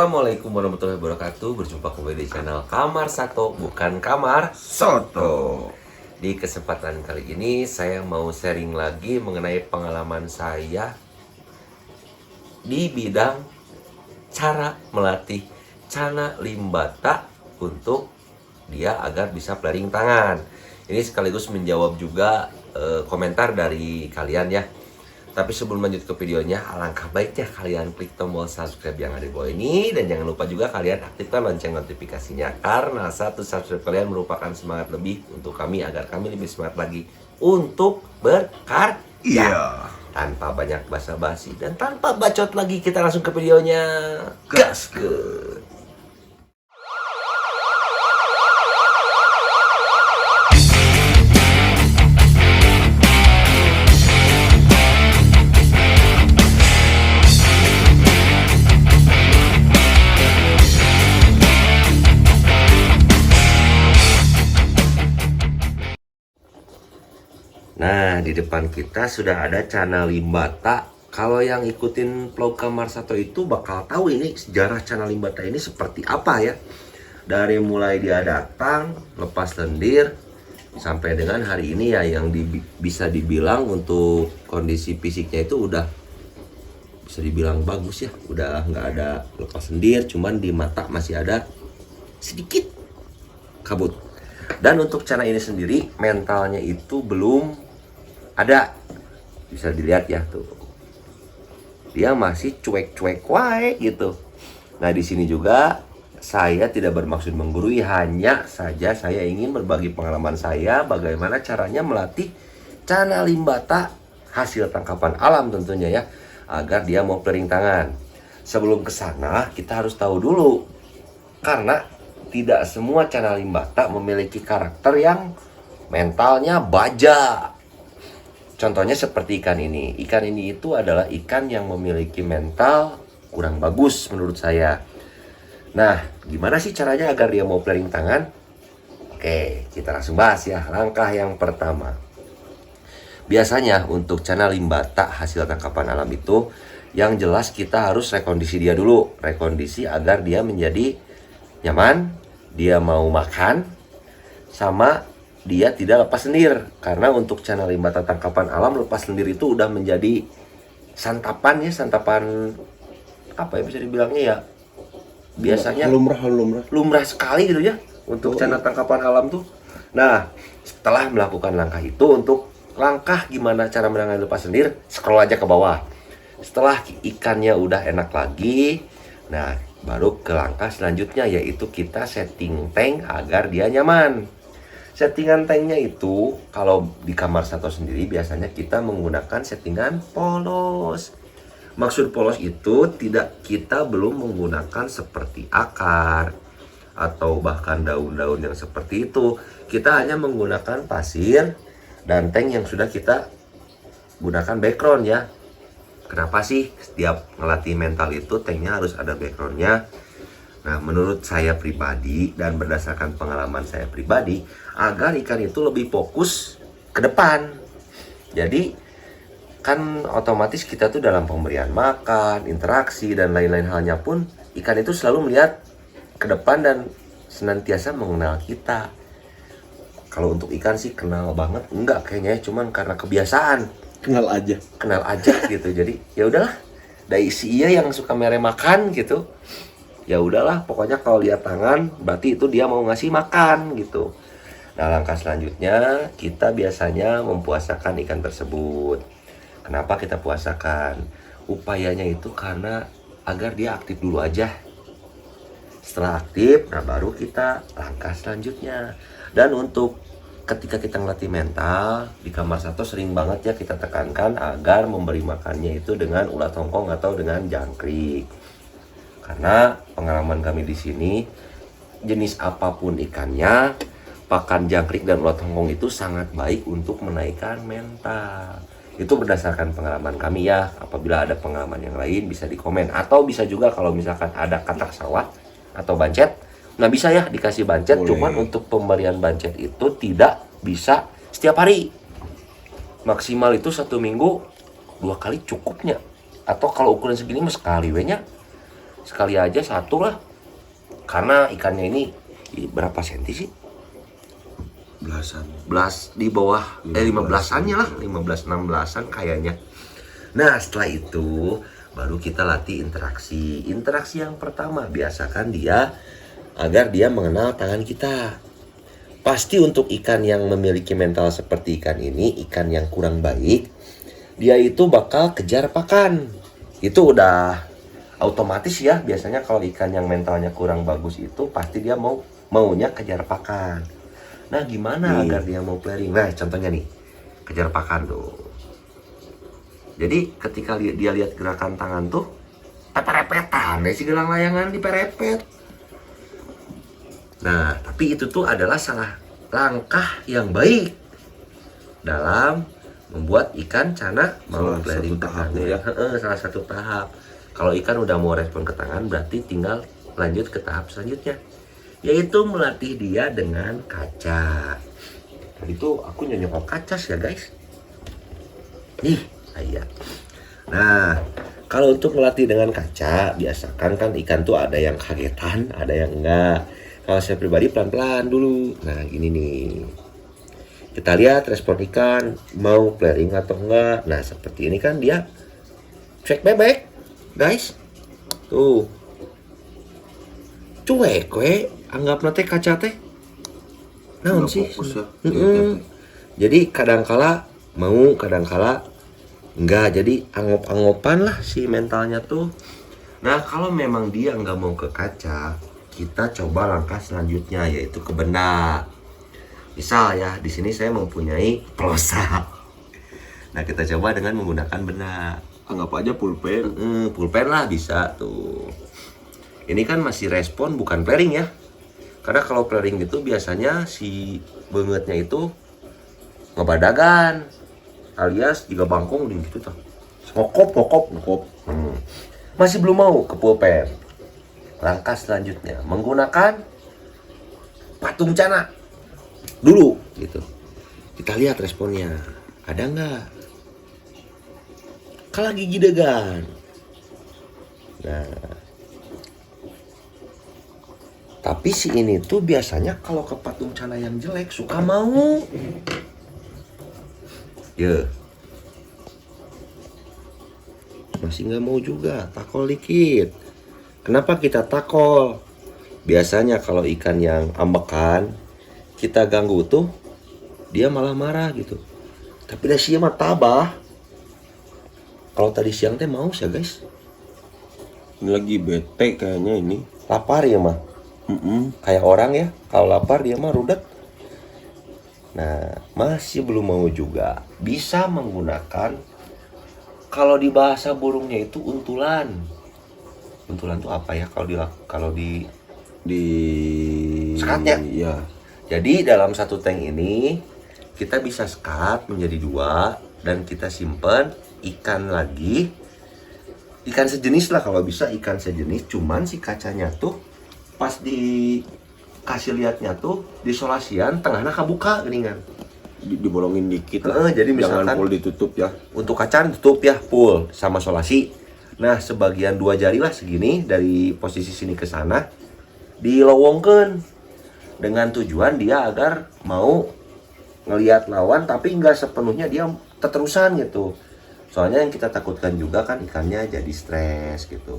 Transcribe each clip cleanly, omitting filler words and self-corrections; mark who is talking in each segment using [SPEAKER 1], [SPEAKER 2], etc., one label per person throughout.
[SPEAKER 1] Assalamualaikum warahmatullahi wabarakatuh. Berjumpa kembali di channel Kamar Sato, bukan Kamar
[SPEAKER 2] Soto.
[SPEAKER 1] Di kesempatan kali ini saya mau sharing lagi mengenai pengalaman saya di bidang cara melatih Cana Limbata untuk dia agar bisa flaring tangan. Ini sekaligus menjawab juga komentar dari kalian ya. Tapi sebelum lanjut ke videonya, alangkah baiknya kalian klik tombol subscribe yang ada di bawah ini. Dan jangan lupa juga kalian aktifkan lonceng notifikasinya. Karena satu subscribe kalian merupakan semangat lebih untuk kami agar kami lebih semangat lagi untuk berkarya.
[SPEAKER 2] Iya.
[SPEAKER 1] Tanpa banyak basa-basi dan tanpa bacot lagi, kita langsung ke videonya. Gaskeun. Nah, di depan kita sudah ada Cana Limbata. Kalau yang ikutin vlog Kamar Sato itu bakal tahu ini sejarah Cana Limbata ini seperti apa ya. Dari mulai dia datang, lepas lendir, sampai dengan hari ini ya yang bisa dibilang untuk kondisi fisiknya itu udah bisa dibilang bagus ya. Udah nggak ada lepas lendir, cuman di mata masih ada sedikit kabut. Dan untuk Cana ini sendiri mentalnya itu belum ada, bisa dilihat ya tuh, dia masih cuek-cuek wae gitu. Nah di sini juga saya tidak bermaksud menggurui, hanya saja saya ingin berbagi pengalaman saya bagaimana caranya melatih Cana Limbata hasil tangkapan alam tentunya ya, agar dia mau flaring tangan. Sebelum ke sana kita harus tahu dulu, karena tidak semua Cana Limbata memiliki karakter yang mentalnya baja. Contohnya seperti ikan ini. Ikan ini itu adalah ikan yang memiliki mental kurang bagus menurut saya. Nah, gimana sih caranya agar dia mau flaring tangan? Oke, kita langsung bahas ya. Langkah yang pertama. Biasanya untuk Cana Limbata hasil tangkapan alam itu, yang jelas kita harus rekondisi dia dulu. Rekondisi agar dia menjadi nyaman, dia mau makan, sama dia tidak lepas lendir. Karena untuk Cana Limbata tangkapan alam, lepas lendir itu udah menjadi santapan ya, santapan apa ya bisa dibilangnya ya, biasanya lumrah sekali gitu ya untuk Cana tangkapan alam tuh. Nah setelah melakukan langkah itu, untuk langkah gimana cara menangani lepas lendir, scroll aja ke bawah. Setelah ikannya udah enak lagi, nah baru ke langkah selanjutnya, yaitu kita setting tank agar dia nyaman. Settingan tanknya itu kalau di Kamar Sato sendiri biasanya kita menggunakan settingan polos. Maksud polos itu tidak, kita belum menggunakan seperti akar atau bahkan daun-daun yang seperti itu. Kita hanya menggunakan pasir dan tank yang sudah kita gunakan background ya. Kenapa sih setiap ngelatih mental itu tanknya harus ada backgroundnya? Nah, menurut saya pribadi dan berdasarkan pengalaman saya pribadi, agar ikan itu lebih fokus ke depan. Jadi kan otomatis kita tuh dalam pemberian makan, interaksi dan lain-lain halnya pun, ikan itu selalu melihat ke depan dan senantiasa mengenal kita. Kalau untuk ikan sih kenal banget enggak kayaknya, cuman karena kebiasaan.
[SPEAKER 2] Kenal aja
[SPEAKER 1] gitu. Jadi ya udahlah, dari si iya yang suka mere makan gitu. Ya udahlah, pokoknya kalau lihat tangan berarti itu dia mau ngasih makan gitu. Nah langkah selanjutnya kita biasanya mempuasakan ikan tersebut. Kenapa kita puasakan? Upayanya itu karena agar dia aktif dulu aja. Setelah aktif, nah baru kita langkah selanjutnya. Dan untuk ketika kita ngelatih mental di Kamar Sato, sering banget ya kita tekankan agar memberi makannya itu dengan ulat hongkong atau dengan jangkrik. Karena pengalaman kami di sini, jenis apapun ikannya, pakan jangkrik dan ulat hongkong itu sangat baik untuk menaikkan mental. Itu berdasarkan pengalaman kami ya. Apabila ada pengalaman yang lain bisa di komen, atau bisa juga kalau misalkan ada katak sawah atau bancet, nah bisa ya dikasih bancet. Boleh. Cuman untuk pemberian bancet itu tidak bisa setiap hari. Maksimal itu 1 minggu 2 kali cukupnya. Atau kalau ukuran segini mah sekali we nya. sekali aja satu lah. Karena ikannya ini berapa senti sih?
[SPEAKER 2] Belasan.
[SPEAKER 1] Di bawah 15-annya lah, 15-16an kayaknya. Nah, setelah itu baru kita latih interaksi. Interaksi yang pertama, biasakan dia agar dia mengenal tangan kita. Pasti untuk ikan yang memiliki mental seperti ikan ini, ikan yang kurang baik, dia itu bakal kejar pakan. Itu udah otomatis ya, biasanya kalau ikan yang mentalnya kurang bagus itu pasti dia maunya kejar pakan. Nah, gimana agar dia mau pairing? Nah, contohnya nih, kejar pakan tuh. Jadi ketika dia lihat gerakan tangan tuh, peperepetan deh si gelang layangan diperepet. Nah, tapi itu tuh adalah salah langkah yang baik dalam membuat ikan cana mau pairing ke tangan ya. Salah satu tahap. Kalau ikan udah mau respon ke tangan, berarti tinggal lanjut ke tahap selanjutnya, yaitu melatih dia dengan kaca. Tadi tuh aku nyonyok kaca ya guys. Nih, iya. Nah, kalau untuk melatih dengan kaca, biasakan kan ikan tuh ada yang kagetan, ada yang enggak. Kalau saya pribadi pelan-pelan dulu. Nah, gini nih. Kita lihat respon ikan mau pairing atau enggak. Nah, seperti ini kan dia cek bebek, guys. Tuh. Cuek we, anggap nanti kaca teh. Naon sih? Jadi kadangkala mau, kadangkala enggak. Jadi angop-angopan lah si mentalnya tuh. Nah, kalau memang dia nggak mau ke kaca, kita coba langkah selanjutnya, yaitu ke benak. Misal ya, di sini saya mempunyai plosa. Nah, kita coba dengan menggunakan benak.
[SPEAKER 2] Anggap aja pulpen.
[SPEAKER 1] Pulpen lah bisa tuh. Ini kan masih respon bukan pairing ya. Karena kalau pairing itu biasanya si bengetnya itu ngebadagan, alias juga bangkong gitu tuh. Ngokop. Masih belum mau ke pulpen. Langkah selanjutnya menggunakan patung cana dulu gitu. Kita lihat responnya. Ada nggak? Kalah gigi degan. Nah, tapi si ini tuh biasanya kalau ke patung cana yang jelek suka mau. Masih nggak mau juga, takol dikit. Kenapa kita takol? Biasanya kalau ikan yang ambekan, kita ganggu tuh, dia malah marah gitu. Tapi dah siang mah tabah. Kalau tadi siang teh mau sih guys.
[SPEAKER 2] Ini lagi bete kayaknya ini.
[SPEAKER 1] Lapar ya mah. Kayak orang ya, kalau lapar dia mah rudet. Nah, masih belum mau juga. Bisa menggunakan, kalau di bahasa burungnya itu untulan. Untulan tuh apa ya kalau di sekatnya?
[SPEAKER 2] Ya.
[SPEAKER 1] Jadi dalam satu tank ini kita bisa sekat menjadi 2 dan kita simpan ikan lagi. Ikan sejenis lah kalau bisa, ikan sejenis, cuman si kacanya tuh pas dikasih lihatnya tuh disolasian tengahnya kebuka geningan.
[SPEAKER 2] Dibolongin dikit lah.
[SPEAKER 1] Jadi misalkan
[SPEAKER 2] jangan full ditutup ya.
[SPEAKER 1] Untuk kacang tutup ya full sama solasi. Nah, sebagian 2 jari lah segini dari posisi sini ke sana dilowongkan dengan tujuan dia agar mau ngelihat lawan tapi nggak sepenuhnya dia teterusan gitu. Soalnya yang kita takutkan juga kan ikannya jadi stres gitu.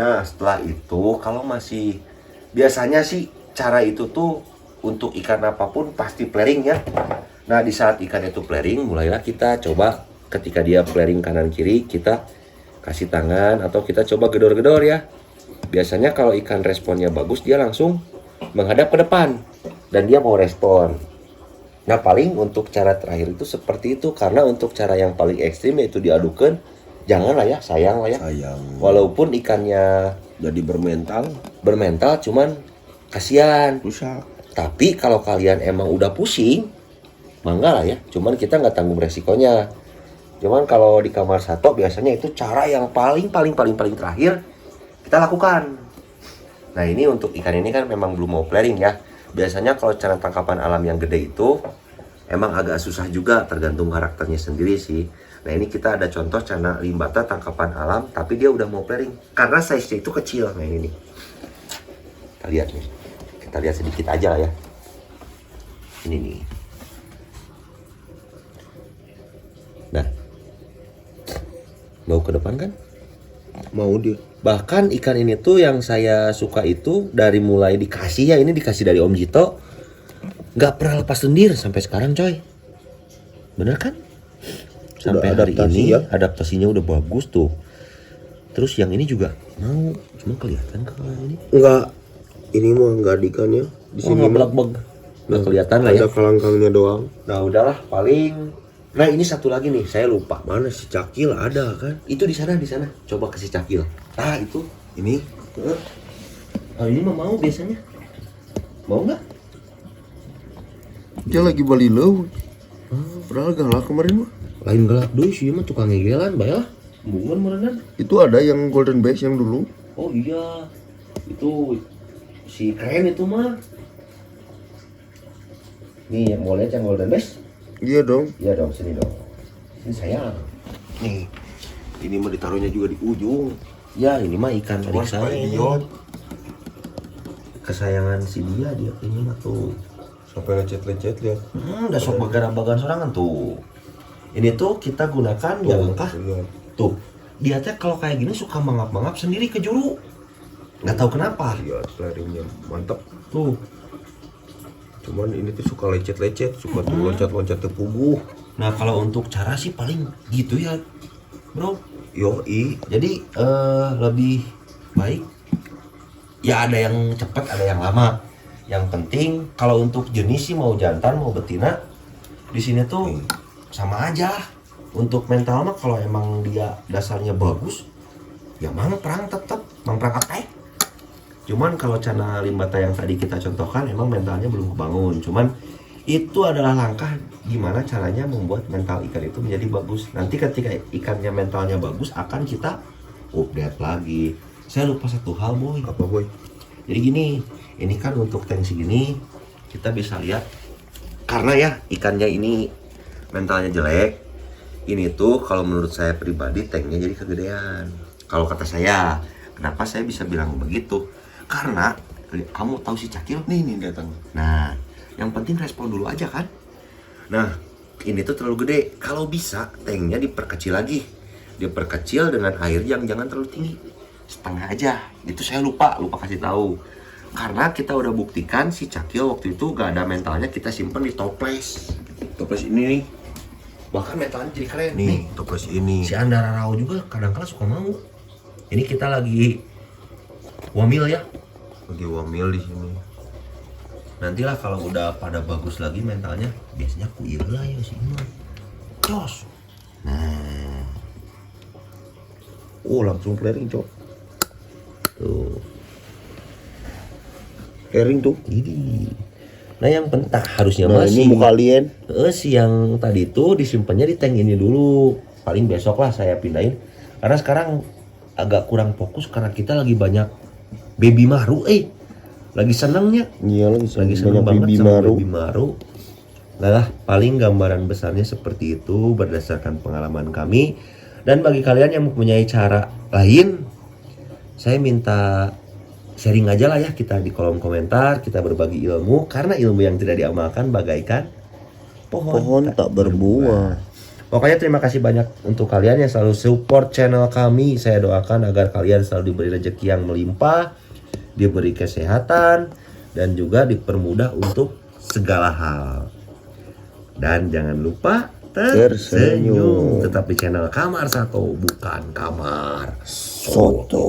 [SPEAKER 1] Nah, setelah itu kalau masih biasanya sih cara itu tuh untuk ikan apapun pasti pairing ya. Nah, di saat ikan itu pairing, mulailah kita coba ketika dia pairing kanan kiri, kita kasih tangan atau kita coba gedor-gedor ya. Biasanya kalau ikan responnya bagus, dia langsung menghadap ke depan dan dia mau respon. Nah, paling untuk cara terakhir itu seperti itu, karena untuk cara yang paling ekstrim yaitu diadukan, janganlah ya, sayang lah ya. Walaupun ikannya
[SPEAKER 2] jadi bermental
[SPEAKER 1] cuman kasihan.
[SPEAKER 2] rusak.
[SPEAKER 1] Tapi kalau kalian emang udah pusing, mangga lah ya. Cuman kita nggak tanggung resikonya. Cuman kalau di kamar sato biasanya itu cara yang paling terakhir kita lakukan. Nah, ini untuk ikan ini kan memang belum mau pairing ya. Biasanya kalau cara tangkapan alam yang gede itu emang agak susah juga, tergantung karakternya sendiri sih. Nah ini kita ada contoh Cana limbata tangkapan alam, tapi dia udah mau pairing karena size-nya itu kecil. Nah ini nih, kita lihat nih, kita lihat sedikit aja lah ya. Ini nih. Nah, mau ke depan kan?
[SPEAKER 2] Mau dia.
[SPEAKER 1] Bahkan ikan ini tuh yang saya suka itu dari mulai dikasih ya, ini dikasih dari Om Jito, nggak pernah lepas lendir sampai sekarang coy. Bener kan? Sampai
[SPEAKER 2] Udah
[SPEAKER 1] hari
[SPEAKER 2] adaptasi
[SPEAKER 1] ini
[SPEAKER 2] ya?
[SPEAKER 1] adaptasinya udah bagus tuh. Terus yang ini juga mau, cuma kelihatan kalau ini.
[SPEAKER 2] Enggak. Ini mah enggak ada ikannya. Di
[SPEAKER 1] Oh,
[SPEAKER 2] sini
[SPEAKER 1] nggak
[SPEAKER 2] mah
[SPEAKER 1] belag-beg. Nggak kelihatan lah ya.
[SPEAKER 2] ada kalangkangnya doang.
[SPEAKER 1] Nah udahlah paling. Nah ini satu lagi nih, saya lupa.
[SPEAKER 2] Mana si Cakil ada kan?
[SPEAKER 1] Itu di sana. Coba kasih cakil. Ah itu.
[SPEAKER 2] Ini
[SPEAKER 1] Oh ini mah mau biasanya. Mau nggak?
[SPEAKER 2] dia lagi balilau. Padahal galak kemarin mah.
[SPEAKER 1] Lain gelap dulu sih mah tukang ngegelan, baiklah. Bungan merenang.
[SPEAKER 2] Itu ada yang golden base yang dulu.
[SPEAKER 1] Oh iya, itu si keren itu mah. Nih yang mau lihat yang golden best?
[SPEAKER 2] Iya dong.
[SPEAKER 1] Iya dong, sini dong. Ini sayang.
[SPEAKER 2] Nih. Ini mah ditaruhnya juga di ujung.
[SPEAKER 1] Ya ini mah ikan adik
[SPEAKER 2] Mas
[SPEAKER 1] saya.
[SPEAKER 2] Idiot.
[SPEAKER 1] Kesayangan si dia ini mah tuh.
[SPEAKER 2] Sampai lecet-lecet lihat.
[SPEAKER 1] Udah sok bagan-bagan sorangan tuh. Ini tuh kita gunakan yang kah?
[SPEAKER 2] Lihat.
[SPEAKER 1] Tuh, dia teh kalau kayak gini suka mangap-mangap sendiri ke juru. Nggak tahu kenapa.
[SPEAKER 2] Lihat flaringnya mantap.
[SPEAKER 1] Tuh.
[SPEAKER 2] Cuman ini tuh suka lecet-lecet, suka tuh loncat-loncat ke puguh.
[SPEAKER 1] Nah kalau untuk cara sih paling gitu ya, bro.
[SPEAKER 2] Yoi.
[SPEAKER 1] Jadi lebih baik. Ya ada yang cepat, ada yang lama. Yang penting kalau untuk jenis sih mau jantan mau betina, di sini tuh sama aja. Untuk mental mah kalau emang dia dasarnya bagus, ya perang tetap perang attack. Cuman kalau Cana limbata yang tadi kita contohkan emang mentalnya belum kebangun. Cuman itu adalah langkah gimana caranya membuat mental ikan itu menjadi bagus. Nanti ketika ikannya mentalnya bagus akan kita update lagi. Saya lupa satu hal boy.
[SPEAKER 2] Apa boy?
[SPEAKER 1] Jadi gini, ini kan untuk tank segini kita bisa lihat karena ya ikannya ini mentalnya jelek. Ini tuh kalau menurut saya pribadi tanknya jadi kegedean. Kalau kata saya, kenapa saya bisa bilang begitu? Karena kamu tahu si Cakil
[SPEAKER 2] Nih datang.
[SPEAKER 1] Nah, yang penting respon dulu aja kan. Nah, ini tuh terlalu gede. Kalau bisa, tanknya diperkecil lagi. Diperkecil dengan air yang jangan terlalu tinggi. Setengah aja. Itu saya lupa kasih tahu. Karena kita udah buktikan si Cakil waktu itu gak ada mentalnya kita simpen di toples.
[SPEAKER 2] Toples ini nih.
[SPEAKER 1] Bahkan mentalnya jadi keren.
[SPEAKER 2] Nih, toples ini.
[SPEAKER 1] Si Andara Rao juga kadang-kadang suka mau. Ini kita lagi wamil ya.
[SPEAKER 2] Lagi wamil di sini.
[SPEAKER 1] Nantilah kalau udah pada bagus lagi mentalnya, biasanya kuil lah ya si Iman. Jos. Nah,
[SPEAKER 2] Oh, langsung flaring, Cok.
[SPEAKER 1] tuh.
[SPEAKER 2] Flaring tuh.
[SPEAKER 1] Ini. Nah yang penting harusnya
[SPEAKER 2] Nah,
[SPEAKER 1] masih.
[SPEAKER 2] ini muka alien.
[SPEAKER 1] Si yang tadi tuh disimpannya di tank ini dulu. Paling besok lah saya pindahin. Karena sekarang agak kurang fokus karena kita lagi banyak baby maru. Lagi senengnya.
[SPEAKER 2] Iya lagi
[SPEAKER 1] Seneng banget
[SPEAKER 2] bibi
[SPEAKER 1] sama
[SPEAKER 2] baru.
[SPEAKER 1] baby maru. Lah paling gambaran besarnya seperti itu berdasarkan pengalaman kami. Dan bagi kalian yang mempunyai cara lain, saya minta sharing aja lah ya kita di kolom komentar, kita berbagi ilmu karena ilmu yang tidak diamalkan bagaikan
[SPEAKER 2] Pohon tak berbuah.
[SPEAKER 1] Pokoknya terima kasih banyak untuk kalian yang selalu support channel kami. Saya doakan agar kalian selalu diberi rezeki yang melimpah, diberi kesehatan, dan juga dipermudah untuk segala hal. Dan jangan lupa tersenyum. Tetap di channel Kamar Sato, bukan Kamar
[SPEAKER 2] Soto.